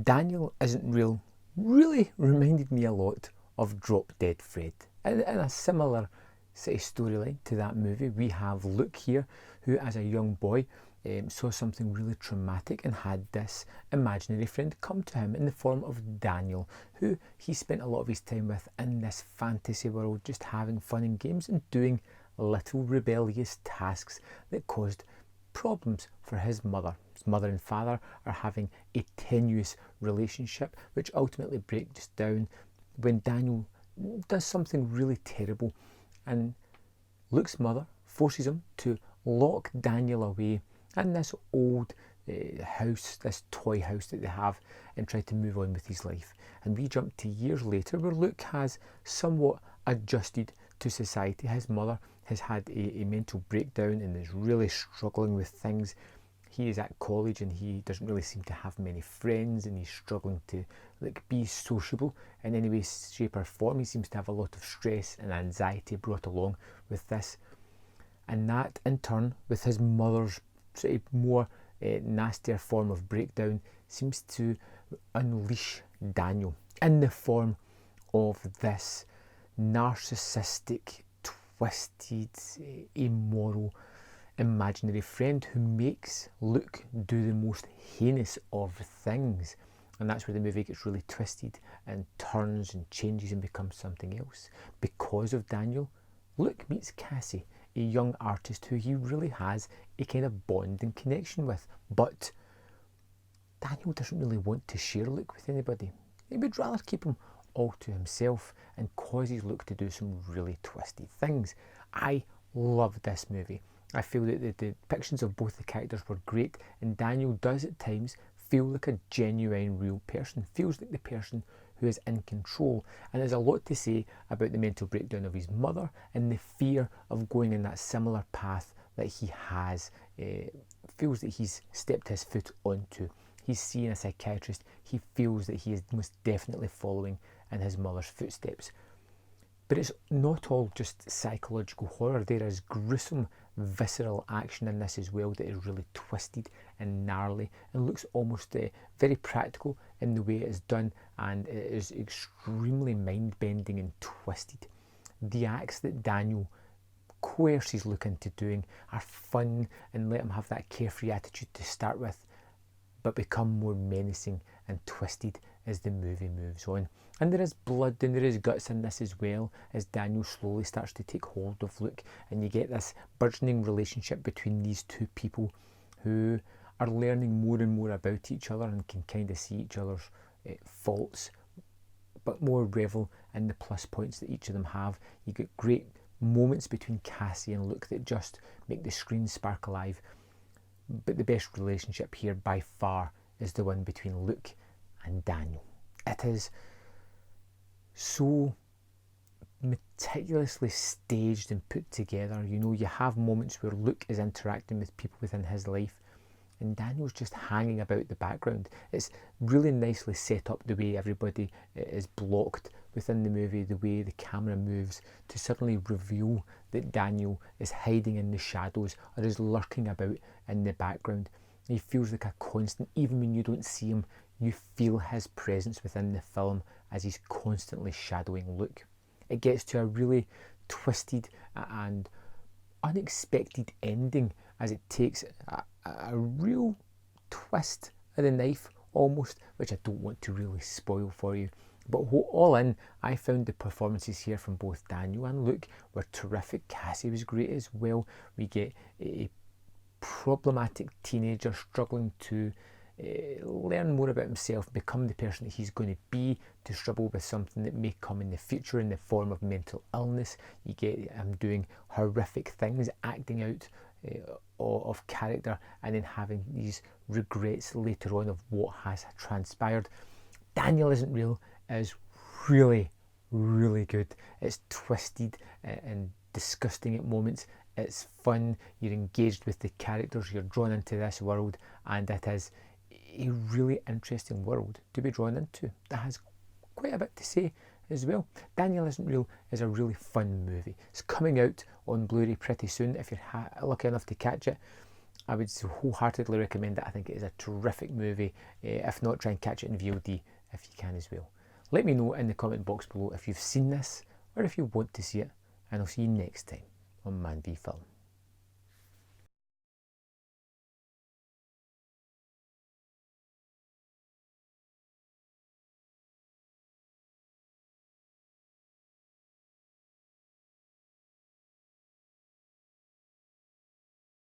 Daniel Isn't Real really reminded me a lot of Drop Dead Fred. In a similar sort of storyline to that movie, we have Luke here, who as a young boy saw something really traumatic and had this imaginary friend come to him in the form of Daniel, who he spent a lot of his time with in this fantasy world, just having fun and games and doing little rebellious tasks that caused problems for his mother. His mother and father are having a tenuous relationship, which ultimately breaks down when Daniel does something really terrible, and Luke's mother forces him to lock Daniel away in this old house, this toy house that they have, and try to move on with his life. And we jump to years later where Luke has somewhat adjusted to society. His mother has had a mental breakdown and is really struggling with things. He is at college and he doesn't really seem to have many friends, and he's struggling to be sociable in any way, shape or form. He seems to have a lot of stress and anxiety brought along with this, and that in turn, with his mother's sort of more nastier form of breakdown, seems to unleash Daniel in the form of this narcissistic, twisted, immoral, imaginary friend who makes Luke do the most heinous of things. And that's where the movie gets really twisted and turns and changes and becomes something else. Because of Daniel, Luke meets Cassie, a young artist who he really has a kind of bond and connection with. But Daniel doesn't really want to share Luke with anybody. He would rather keep him all to himself, and causes Luke to do some really twisted things. I love this movie. I feel that the depictions of both the characters were great, and Daniel does at times feel like a genuine, real person, feels like the person who is in control. And there's a lot to say about the mental breakdown of his mother and the fear of going in that similar path that he has, feels that he's stepped his foot onto. He's seeing a psychiatrist. He feels that he is most definitely following in his mother's footsteps. But it's not all just psychological horror. There is gruesome, visceral action in this as well that is really twisted and gnarly and looks almost very practical in the way it is done, and it is extremely mind-bending and twisted. The acts that Daniel coerces Luke into doing are fun and let him have that carefree attitude to start with, but become more menacing and twisted as the movie moves on. And there is blood and there is guts in this as well, as Daniel slowly starts to take hold of Luke, and you get this burgeoning relationship between these two people who are learning more and more about each other and can kind of see each other's faults, but more revel in the plus points that each of them have. You get great moments between Cassie and Luke that just make the screen spark alive. But the best relationship here by far is the one between Luke and Daniel. It is so meticulously staged and put together. You know, you have moments where Luke is interacting with people within his life and Daniel's just hanging about the background. It's really nicely set up, the way everybody is blocked within the movie, the way the camera moves to suddenly reveal that Daniel is hiding in the shadows or is lurking about in the background. He feels like a constant. Even when you don't see him, you feel his presence within the film as he's constantly shadowing Luke. It gets to a really twisted and unexpected ending as it takes a real twist of the knife almost, which I don't want to really spoil for you. But all in, I found the performances here from both Daniel and Luke were terrific. Cassie was great as well. We get a problematic teenager struggling to learn more about himself, become the person that he's going to be, to struggle with something that may come in the future in the form of mental illness. You get him doing horrific things, acting out of character, and then having these regrets later on of what has transpired. Daniel Isn't Real is really, really good. It's twisted and disgusting at moments. It's fun. You're engaged with the characters. You're drawn into this world, and it is a really interesting world to be drawn into. That has quite a bit to say as well. Daniel Isn't Real is a really fun movie. It's coming out on Blu-ray pretty soon if you're lucky enough to catch it. I would wholeheartedly recommend it. I think it is a terrific movie. If not, try and catch it in VOD if you can as well. Let me know in the comment box below if you've seen this or if you want to see it, and I'll see you next time on Man v Film.